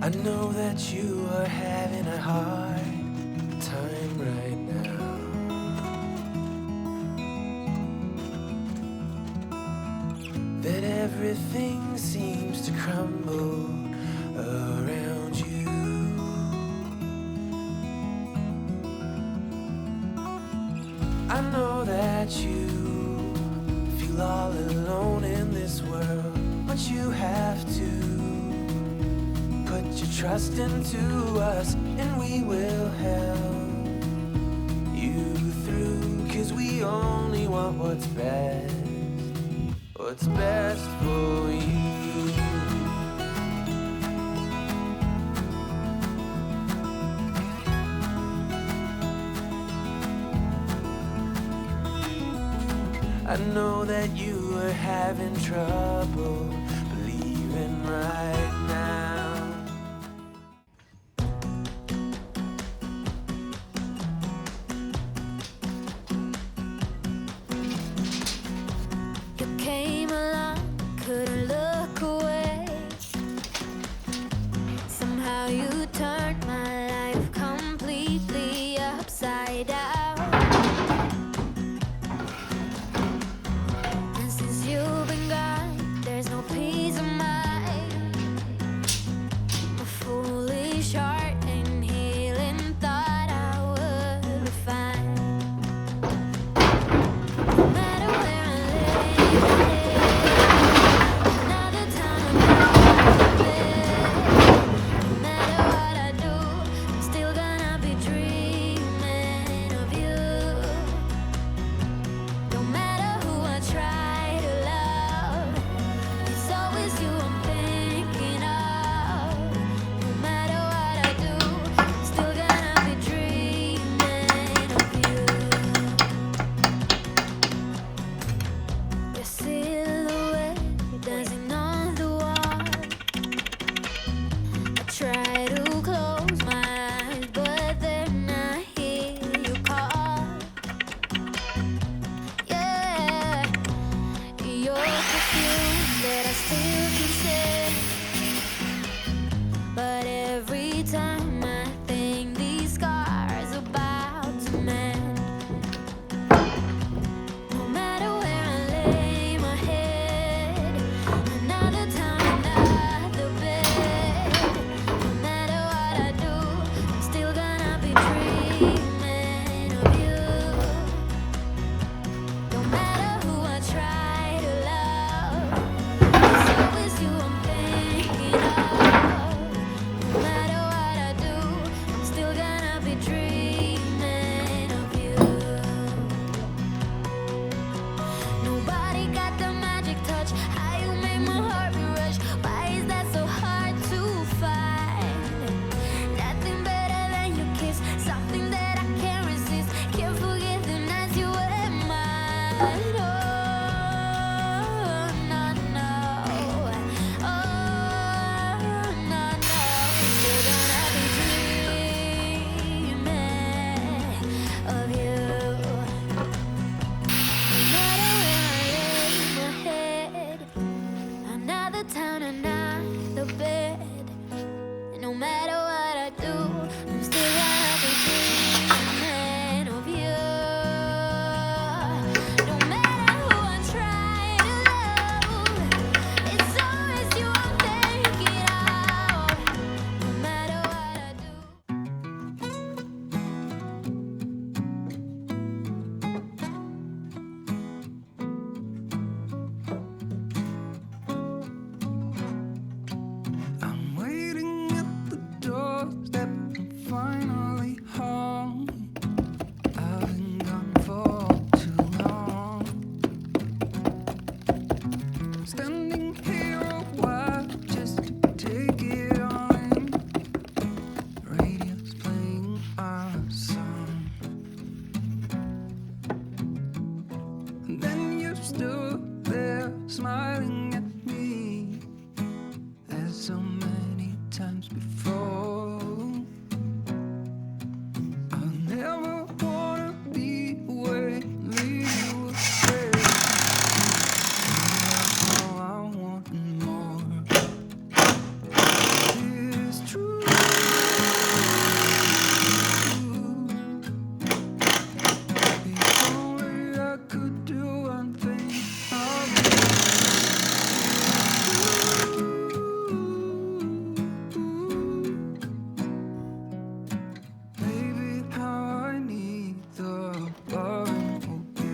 I know that you are having a hard time right now. That everything seems to crumble around you. I know that you feel all alone in this world, but you have to put your trust into us, and we will help you through, 'cause we only want what's best for you. I know that you are having trouble believing right now. You came along, couldn't look away. Somehow you turned my life completely upside down. And since you've been gone, there's no peace of mind. A foolish heart and healing thought I would be fine. No matter where I lay, another town, another bed. No matter what I do, I'm still gonna be dreaming of you. No matter who I try to love, it's always you I'm thinking of. No matter what I do, I'm still gonna be dreaming of you. Your silhouette dancing on the wall. I try to close my eyes, but then I hear you call. Yeah, your perfume that I still can sense. But every time I think these scars about to mend. No matter where I lay my head, another town, another bed. No matter what I do, I'm still gonna be dreaming of you. No matter who I try to love, it's always you I'm thinking of. No matter what I do, I'm still gonna be dreaming of you. Nobody got the magic touch. How you make my heart rush? Why is that so hard to find? Nothing better than your kiss, something that I can't resist. Can't forget the nights you were mine. Oh, no, no. Oh, no, no. Still gonna be dreaming of you. No matter where I lay my head, another town, another bed. No matter what I do, I'm still gonna be dreaming of you. No matter who I try to love, it's always you I'm thinking of. No matter what I do. I'm waiting at the doorstep, I'm finally home. I've been gone for too long. Standing here a while just to take it all in. Radio's playing our song. And then you stood there smiling at me, as so many times before. I'll never wanna be away, leave you astray. All I want and more is true. loving for you.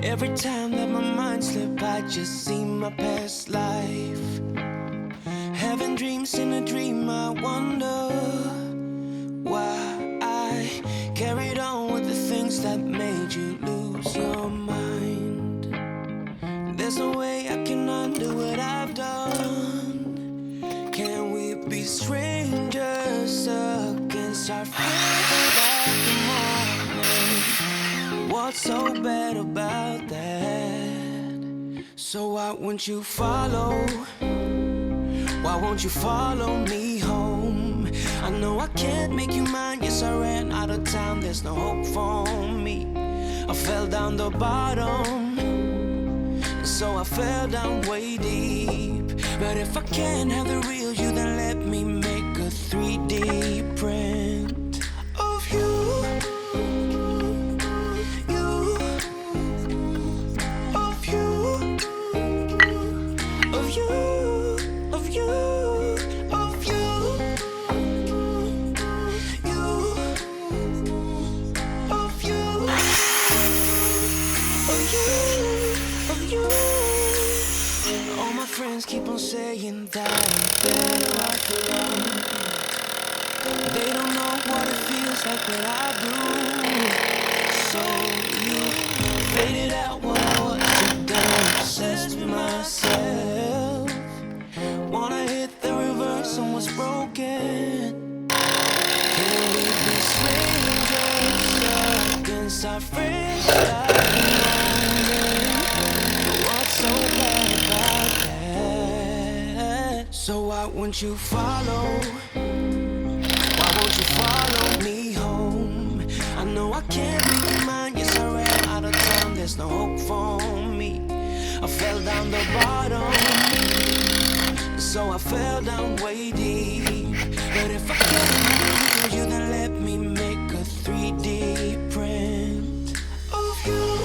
Every time that my mind slip, I just see my past life. Having dreams in a dream, I wonder why I carried on with the things that made you lose your mind. There's no way I can undo what I've done. Can we be strangers against our fears like the morning? What's so bad about that? So why won't you follow? Why won't you follow me home? I know I can't make you mine. Yes, I ran out of time. There's no hope for me. I fell down the bottom, so I fell down way deep. But if I can't have the real you, then let me make a 3D print of you. Friends keep on saying that I'm better off alone. They don't know what it feels like that I do. So you faded out when I was done, obsessed with myself. Wanna hit the reverse on what's broken. Can we be strangers against our friends like the morning? What's so bad about that? So why won't you follow? Why won't you follow me home? I know I can't make you mine. Yes, I ran out of time. There's no hope for me. I fell down the bottom, so I fell down way deep. But if I can't you, then let me make a 3D print of you.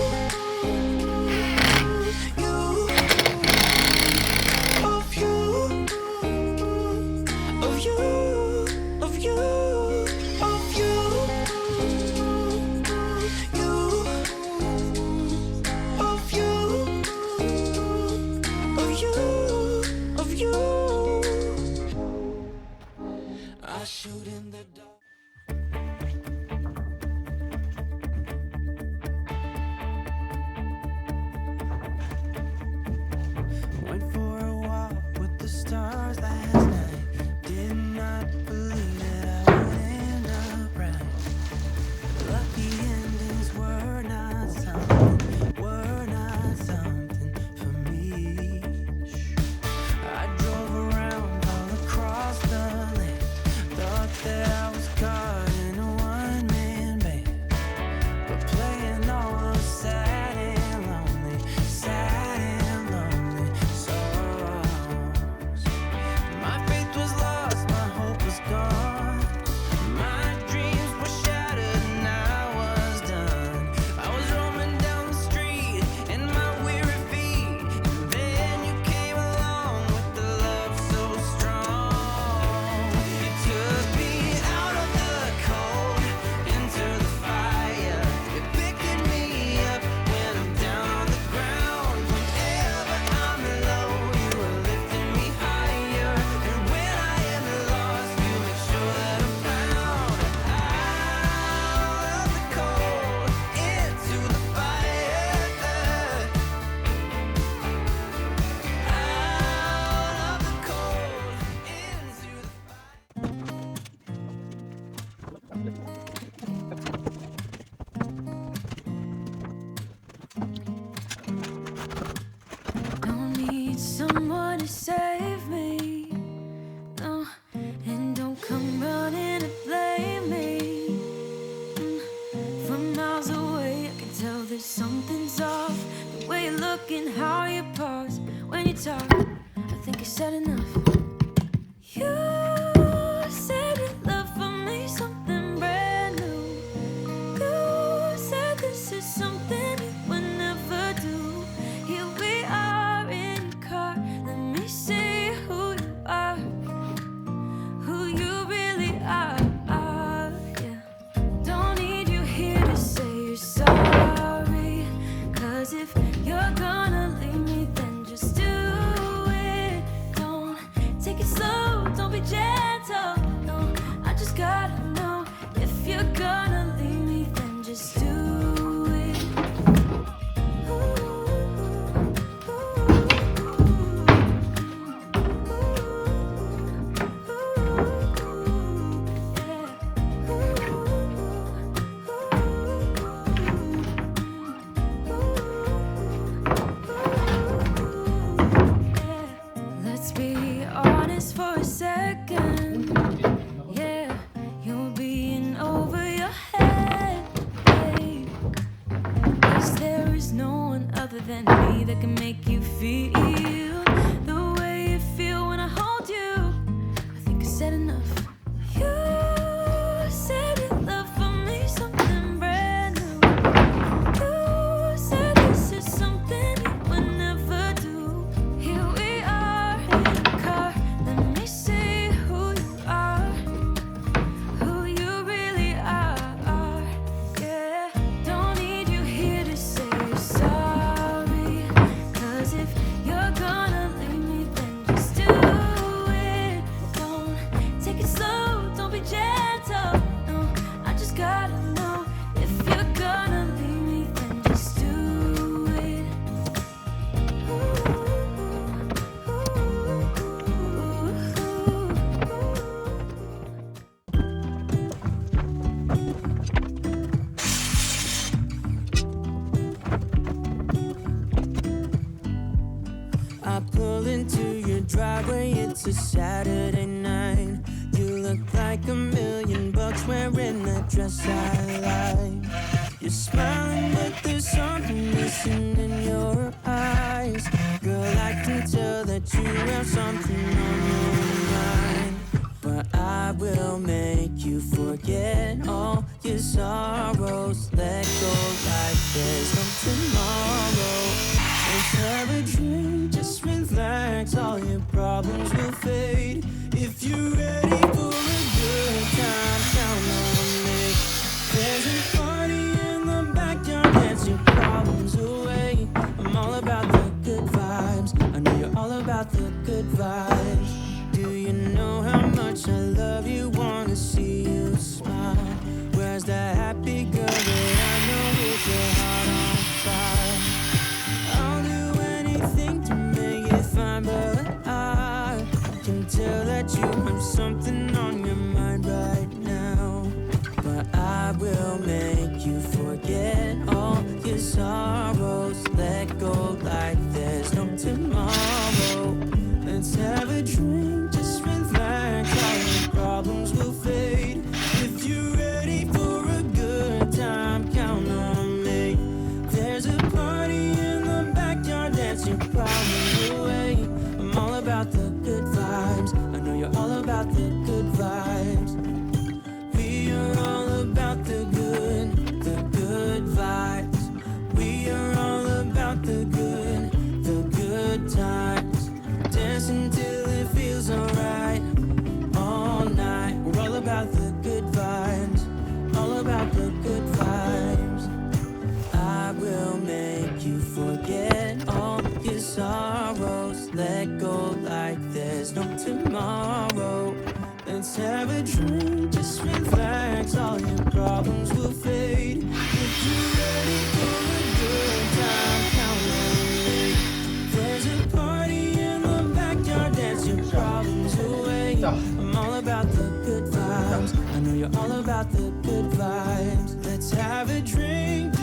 I Don't need someone to save me, no, and don't come running to blame me. From miles away, I can tell that something's off. The way you look and how you pause when you talk, I think you said enough. You said you love for me something brand new. You said this is something you would never do. Here we are in your car. Let me see who you are, who you really are. Yeah. Don't need you here to say you're sorry. 'Cause if you're gonna leave me, then just do it. Don't take it slow, don't be gentle. No, I just gotta know if you're gonna leave me, then just do it. Let's be honest for a second. Yeah, you're being over your head, babe. 'Cause there is no one other than me that can make you feel the way you feel when I hold you. I think I said enough. You said you love for me something brand new. You said this is something you would never do. Here we are in the car. Let me see who you are, who you really are. Yeah, don't need you here to say you're sorry. 'Cause if you're gonna leave me, then just do it. Don't take it slow, don't be gentle. No, I just gotta know if you're gonna leave me, then just do it. I pull into your driveway, it's a Saturday night. You look like $1,000,000 wearing that dress I like. You're smiling, but there's something missing in your eyes. Girl, I can tell that you have something on your mind. But I will make you forget all your sorrows. Let go like there's no tomorrow. Let's have a drink, just relax, all your problems will fade. If you're ready for a good time, count on me. There's a party in the backyard, dance your problems away. I'm all about the good vibes, I know you're all about the good vibes. Do you know how much I love you, wanna see you smile? Where's that happy girl that I know with your heart on fire? I'll do anything to make it fine, but I can tell that you have something on your mind right now. But I will make you forget all your sorrows. Let go like there's no tomorrow. Let's have a drink, just relax, all your problems will fade. If you're ready for a good time, count on me. There's a party in the backyard, dance your problems away. I'm all about the good vibes, I know you're all about the good vibes. We are all about the good vibes. We are all about the good times. Dancing till it feels alright, all night. We're all about the good vibes, all about the good vibes. I will make you forget all your sorrows. Let go like there's no tomorrow. Let's have a drink, just relax, all your problems will fade. If you're ready for a good time, count on me. There's a party in the backyard, dance your problems away. I'm all about the good vibes, I know you're all all about the good vibes. Let's have a drink